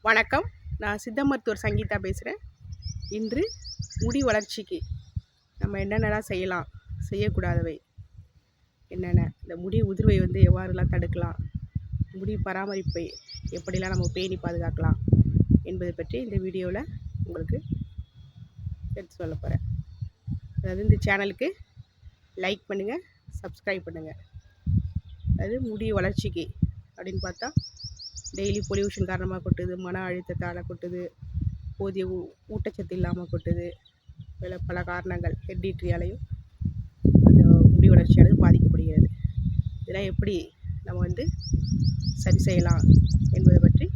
வணக்கம். நான் சித்த மருத்துவர் சங்கீதா பேசுகிறேன். இன்று முடி வளர்ச்சிக்கு நம்ம என்னென்னலாம் செய்யலாம், செய்யக்கூடாதவை என்னென்ன, இந்த முடி உதிர்வை எவ்வாறுலாம் தடுக்கலாம், முடி பராமரிப்பை எப்படிலாம் நம்ம பேணி பாதுகாக்கலாம் என்பதை பற்றி இந்த வீடியோவில் உங்களுக்கு எடுத்து சொல்ல போகிறேன். அதாவது இந்த சேனலுக்கு லைக் பண்ணுங்கள், சப்ஸ்கிரைப் பண்ணுங்கள். அதாவது முடி வளர்ச்சிக்கு அப்படின்னு பார்த்தா டெய்லி பொல்யூஷன் காரணமாக கொட்டுது, மன அழுத்தத்தால் கொட்டுது, போதிய ஊட்டச்சத்து இல்லாமல் கொட்டுது, இதில் பல காரணங்கள் ஹெரிடிட்ரியாலையும் அந்த முடி வளர்ச்சியானது பாதிக்கப்படுகிறது. இதெல்லாம் எப்படி நம்ம சரி செய்யலாம் என்பதை பற்றி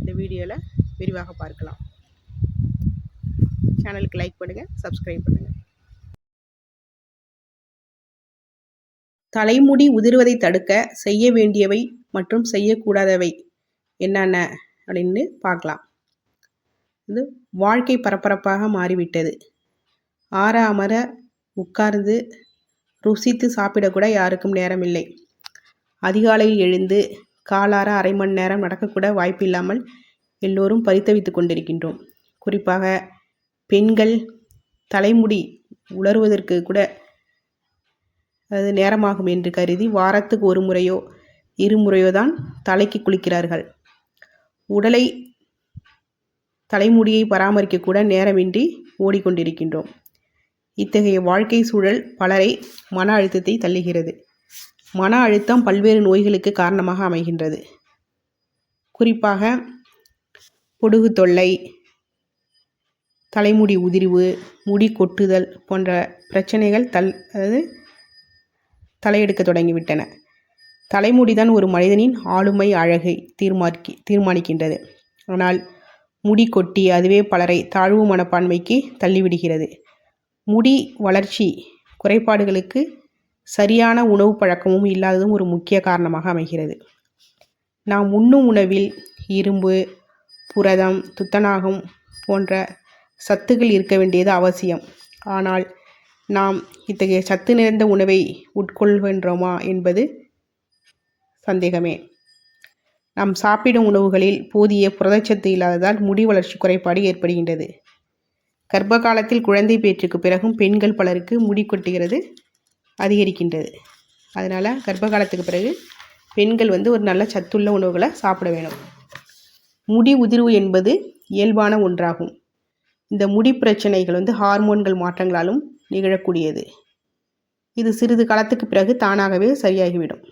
இந்த வீடியோவில் விரிவாக பார்க்கலாம். சேனலுக்கு லைக் பண்ணுங்கள், சப்ஸ்கிரைப் பண்ணுங்கள். தலைமுடி உதிர்வதை தடுக்க செய்ய வேண்டியவை மற்றும் செய்யக்கூடாதவை என்னென்ன அப்படின்னு பார்க்கலாம். வாழ்க்கை பரபரப்பாக மாறிவிட்டது. ஆற அமர உட்கார்ந்து ருசித்து சாப்பிடக்கூட யாருக்கும் நேரம் இல்லை. அதிகாலையில் எழுந்து காலார அரை மணி நேரம் நடக்கக்கூட வாய்ப்பில்லாமல் எல்லோரும் பரிதவித்து கொண்டிருக்கின்றோம். குறிப்பாக பெண்கள் தலைமுடி உலர்வதற்கு கூட அது நேரமாகும் என்று கருதி வாரத்துக்கு ஒரு முறையோ இருமுறையோ தான் தலைக்கு குளிக்கிறார்கள். உடலை தலைமுடியை பராமரிக்க கூட நேரமின்றி ஓடிக்கொண்டிருக்கின்றோம். இத்தகைய வாழ்க்கை சூழல் பலரை மன அழுத்தத்தை தள்ளுகிறது. மன அழுத்தம் பல்வேறு நோய்களுக்கு காரணமாக அமைகின்றது. குறிப்பாக பொடுகு தொல்லை, தலைமுடி உதிர்வு, முடி கொட்டுதல் போன்ற பிரச்சனைகள் தலையெடுக்க தொடங்கிவிட்டன. தலைமுடிதான் ஒரு மனிதனின் ஆளுமை அழகை தீர்மானிக்கின்றது. ஆனால் முடி கொட்டி அதுவே பலரை தாழ்வு மனப்பான்மைக்கு தள்ளிவிடுகிறது. முடி வளர்ச்சி குறைபாடுகளுக்கு சரியான உணவு பழக்கமும் இல்லாததும் ஒரு முக்கிய காரணமாக அமைகிறது. நாம் உண்ணும் உணவில் இரும்பு, புரதம், துத்தநாகம் போன்ற சத்துக்கள் இருக்க வேண்டியது அவசியம். ஆனால் நாம் இத்தகைய சத்து நிறைந்த உணவை உட்கொள்கின்றோமா என்பது சந்தேகமே. நாம் சாப்பிடும் உணவுகளில் போதிய புரதச்சத்து இல்லாததால் முடி வளர்ச்சி குறைபாடு ஏற்படுகின்றது. கர்ப்ப காலத்தில் குழந்தை பேற்றுக்கு பிறகும் பெண்கள் பலருக்கு முடி கொட்டுகிறது அதிகரிக்கின்றது. அதனால் கர்ப்ப காலத்துக்கு பிறகு பெண்கள் ஒரு நல்ல சத்துள்ள உணவுகளை சாப்பிட வேணும். முடி உதிர்வு என்பது இயல்பான ஒன்றாகும். இந்த முடி பிரச்சனைகள் ஹார்மோன்கள் மாற்றங்களாலும் நிகழக்கூடியது. இது சிறிது காலத்துக்கு பிறகு தானாகவே சரியாகிவிடும்.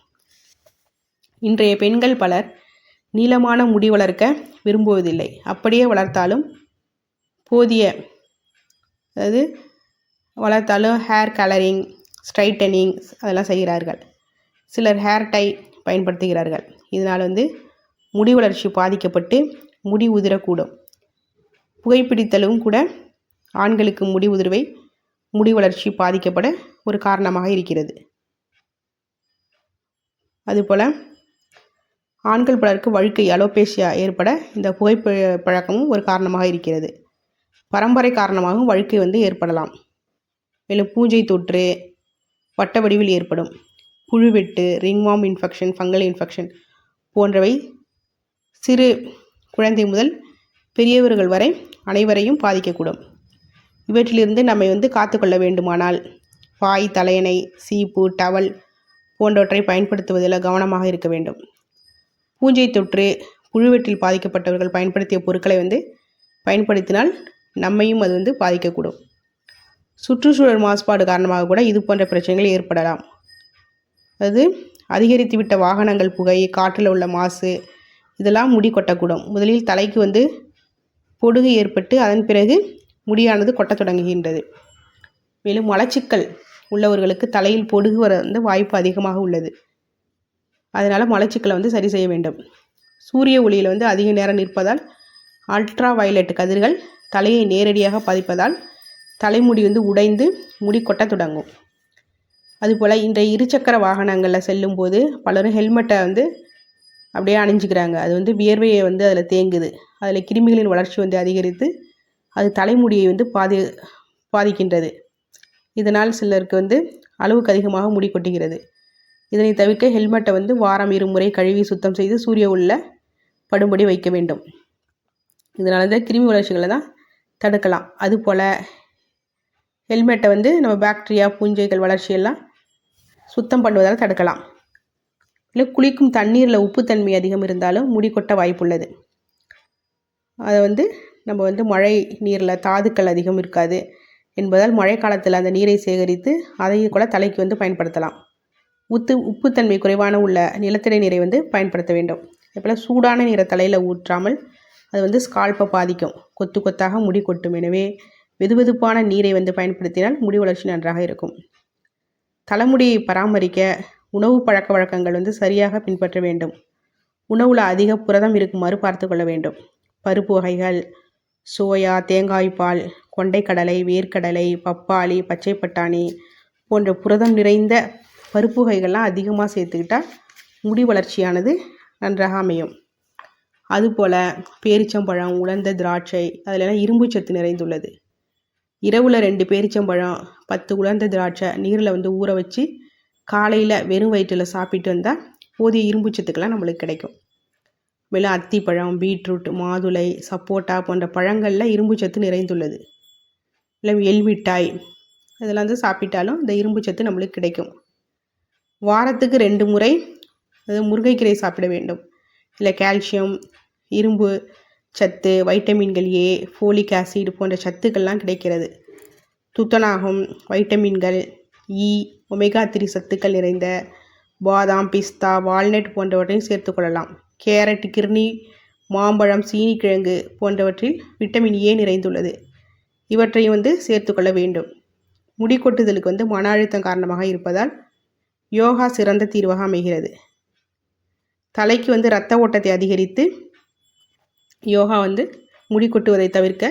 இன்றைய பெண்கள் பலர் நீளமான முடி வளர்க்க விரும்புவதில்லை. அப்படியே வளர்த்தாலும் ஹேர் கலரிங், ஸ்ட்ரைட்டனிங் அதெல்லாம் செய்கிறார்கள். சிலர் ஹேர் டை பயன்படுத்துகிறார்கள். இதனால் முடி வளர்ச்சி பாதிக்கப்பட்டு முடி உதிரக்கூடும். புகைப்பிடித்தலும் கூட ஆண்களுக்கு முடி வளர்ச்சி பாதிக்கப்பட ஒரு காரணமாக இருக்கிறது. அதுபோல் ஆண்கள் பலருக்கு வழுக்கை அலோபேசியா ஏற்பட இந்த புகைப்பழக்கமும் ஒரு காரணமாக இருக்கிறது. பரம்பரை காரணமாகவும் வழுக்கை ஏற்படலாம். மேலும் பூஞ்சை தொற்று, வட்ட வடிவில் ஏற்படும் புழுவெட்டு, ரிங்வார்ம் இன்ஃபெக்ஷன், ஃபங்கல் இன்ஃபெக்ஷன் போன்றவை சிறு குழந்தை முதல் பெரியவர்கள் வரை அனைவரையும் பாதிக்கக்கூடும். இவற்றிலிருந்து நம்மை காத்துக்கொள்ள வேண்டுமானால் பாய், தலையணை, சீப்பு, டவல் போன்றவற்றை பயன்படுத்துவதில் கவனமாக இருக்க வேண்டும். பூஞ்சை தொற்று, புழுவெட்டில் பாதிக்கப்பட்டவர்கள் பயன்படுத்திய பொருட்களை பயன்படுத்தினால் நம்மையும் அது பாதிக்கக்கூடும். சுற்றுச்சூழல் மாசுபாடு காரணமாக கூட இது போன்ற பிரச்சனைகள் ஏற்படலாம். அதிகரித்துவிட்ட வாகனங்கள் புகை, காற்றில் உள்ள மாசு இதெல்லாம் முடி கொட்டக்கூடும். முதலில் தலைக்கு பொடுகு ஏற்பட்டு அதன் பிறகு முடியானது கொட்டத் தொடங்குகின்றது. மேலும் மலச்சிக்கல் உள்ளவர்களுக்கு தலையில் பொடுகு வர வாய்ப்பு அதிகமாக உள்ளது. அதனால் மலச்சிக்கலை சரி செய்ய வேண்டும். சூரிய ஒளியில் அதிக நேரம் நிற்பதால் அல்ட்ரா வயலட் கதிர்கள் தலையை நேரடியாக பாதிப்பதால் தலைமுடி உடைந்து முடி கொட்ட தொடங்கும். அதுபோல் இன்றைய இருசக்கர வாகனங்களில் செல்லும்போது பலரும் ஹெல்மெட்டை அப்படியே அணிஞ்சிக்கிறாங்க. அது வியர்வையை அதில் தேங்குது. அதில் கிருமிகளின் வளர்ச்சி அதிகரித்து அது தலைமுடியை பாதிக்கின்றது. இதனால் சிலருக்கு அளவுக்கு அதிகமாக முடி கொட்டுகிறது. இதனை தவிர்க்க ஹெல்மெட்டை வாரம் 2 முறை கழுவி சுத்தம் செய்து சூரிய ஒளியில் படும்படி வைக்க வேண்டும். இதனால தான் கிருமி வளர்ச்சிகளை தான் தடுக்கலாம். அதுபோல் ஹெல்மெட்டை வந்து நம்ம பாக்டீரியா பூஞ்சைகள் வளர்ச்சியெல்லாம் சுத்தம் பண்ணுவதால் தடுக்கலாம். இல்லை குளிக்கும் தண்ணீரில் உப்புத்தன்மை அதிகம் இருந்தாலும் முடி கொட்ட வாய்ப்புள்ளது. அதை வந்து நம்ம வந்து மழை நீரில் தாதுக்கள் அதிகம் இருக்காது என்பதால் மழை காலத்தில் அந்த நீரை சேகரித்து அதை கூட தலைக்கு வந்து பயன்படுத்தலாம். உப்புத்தன்மை குறைவான உள்ள நிலத்தடி நீரை வந்து பயன்படுத்த வேண்டும். அதேபோல் சூடான நீரை தலையில் ஊற்றாமல் அது வந்து ஸ்கால்ப்பை பாதிக்கும், கொத்து கொத்தாக முடி கொட்டும். எனவே வெதுவெதுப்பான நீரை வந்து பயன்படுத்தினால் முடி வளர்ச்சி நன்றாக இருக்கும். தலைமுடியை பராமரிக்க உணவு பழக்க வழக்கங்கள் வந்து சரியாக பின்பற்ற வேண்டும். உணவில் அதிக புரதம் இருக்குமாறு பார்த்து கொள்ள வேண்டும். பருப்பு வகைகள், சோயா, தேங்காய்பால், கொண்டைக்கடலை, வேர்க்கடலை, பப்பாளி, பச்சை பட்டாணி போன்ற புரதம் நிறைந்த பருப்பு வகைகள்லாம் அதிகமாக சேர்த்துக்கிட்டால் முடி வளர்ச்சியானது நன்றாக அமையும். அதுபோல் பேரிச்சம்பழம், உலர்ந்த திராட்சை அதிலெல்லாம் இரும்பு சத்து நிறைந்துள்ளது. இரவில் 2 பேரிச்சம்பழம், 10 உலர்ந்த திராட்சை நீரில் வந்து ஊற வச்சு காலையில் வெறும் வயிற்றில் சாப்பிட்டு வந்தால் போதிய இரும்பு சத்துக்கெல்லாம் நம்மளுக்கு கிடைக்கும். மேலும் அத்திப்பழம், பீட்ரூட், மாதுளை, சப்போட்டா போன்ற பழங்களில் இரும்பு சத்து நிறைந்துள்ளது. இல்லை எள்மிட்டாய் இதெல்லாம் வந்து சாப்பிட்டாலும் இந்த இரும்பு சத்து நம்மளுக்கு கிடைக்கும். வாரத்துக்கு 2 முறை முருங்கைக்கீரை சாப்பிட வேண்டும். இல்லை கால்சியம், இரும்பு சத்து, வைட்டமின்கள் ஏ, ஃபோலிக் ஆசிட் போன்ற சத்துக்கள்லாம் கிடைக்கிறது. துத்தநாகம், வைட்டமின்கள் இ, ஒமேகா 3 சத்துக்கள் நிறைந்த பாதாம், பிஸ்தா, வால்நட் போன்றவற்றையும் சேர்த்துக்கொள்ளலாம். கேரட், கிர்னி, மாம்பழம், சீனிக்கிழங்கு போன்றவற்றில் விட்டமின் ஏ நிறைந்துள்ளது. இவற்றையும் வந்து சேர்த்துக்கொள்ள வேண்டும். முடி கொட்டுதலுக்கு வந்து மன அழுத்தம் காரணமாக இருப்பதால் யோகா சிறந்த தீர்வாக அமைகிறது. தலைக்கு வந்து இரத்த ஓட்டத்தை அதிகரித்து யோகா வந்து முடி கொட்டுவதை தவிர்க்க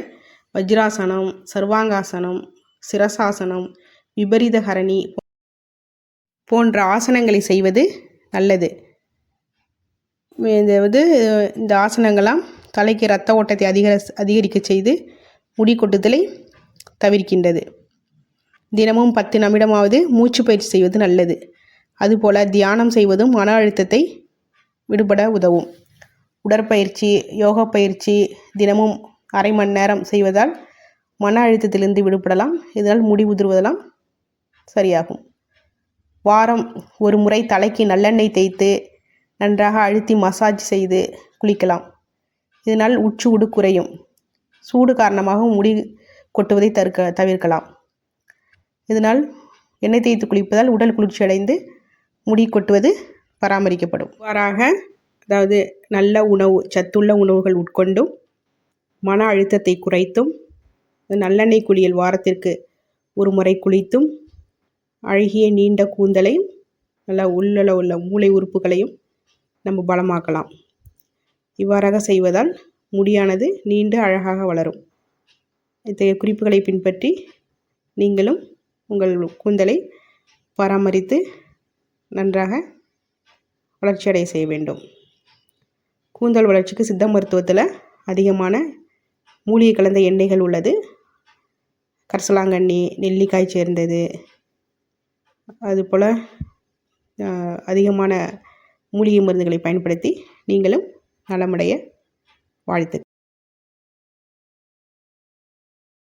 வஜ்ராசனம், சர்வாங்காசனம், சிரசாசனம், விபரீத ஹரணி போன்ற ஆசனங்களை செய்வது நல்லது. இந்த ஆசனங்கள்லாம் தலைக்கு இரத்த ஓட்டத்தை அதிகரிக்க செய்து முடி கொட்டுதலை தவிர்க்கின்றது. தினமும் 10 நிமிடமாவது மூச்சு பயிற்சி செய்வது நல்லது. அதுபோல் தியானம் செய்வதும் மன அழுத்தத்தை விடுபட உதவும். உடற்பயிற்சி, யோகா பயிற்சி தினமும் அரை மணி நேரம் செய்வதால் மன அழுத்தத்திலிருந்து விடுபடலாம். இதனால் முடி உதிர்வதெல்லாம் சரியாகும். வாரம் ஒரு முறை தலைக்கு நல்லெண்ணெய் தேய்த்து நன்றாக அழுத்தி மசாஜ் செய்து குளிக்கலாம். இதனால் உட்சூடு குறையும். சூடு காரணமாக முடி கொட்டுவதை தவிர்க்கலாம். இதனால் எண்ணெய் தேய்த்து குளிப்பதால் உடல் குளிர்ச்சி அடைந்து முடி கொட்டுவது பராமரிக்கப்படும். இவ்வாறாக அதாவது நல்ல உணவு, சத்துள்ள உணவுகள் உட்கொண்டும் மன அழுத்தத்தை குறைத்தும் நல்லெண்ணெய் குளியல் வாரத்திற்கு ஒரு முறை குளித்தும் அழகிய நீண்ட கூந்தலையும் நல்லா உள்ள மூளை உறுப்புகளையும் நம்ம பலமாக்கலாம். இவ்வாறாக செய்வதால் முடியானது நீண்டு அழகாக வளரும். இத்தகைய குறிப்புகளை பின்பற்றி நீங்களும் உங்கள் கூந்தலை பராமரித்து நன்றாக வளர்ச்சியடைய செய்ய வேண்டும். கூந்தல் வளர்ச்சிக்கு சித்த மருத்துவத்தில் அதிகமான மூலிகை கலந்த எண்ணெய்கள் உள்ளது. கரிசலாங்கண்ணி, நெல்லிக்காய் சேர்ந்தது, அதுபோல் அதிகமான மூலிகை மருந்துகளை பயன்படுத்தி நீங்களும் நலமடைய வாழ்த்துக்கள்.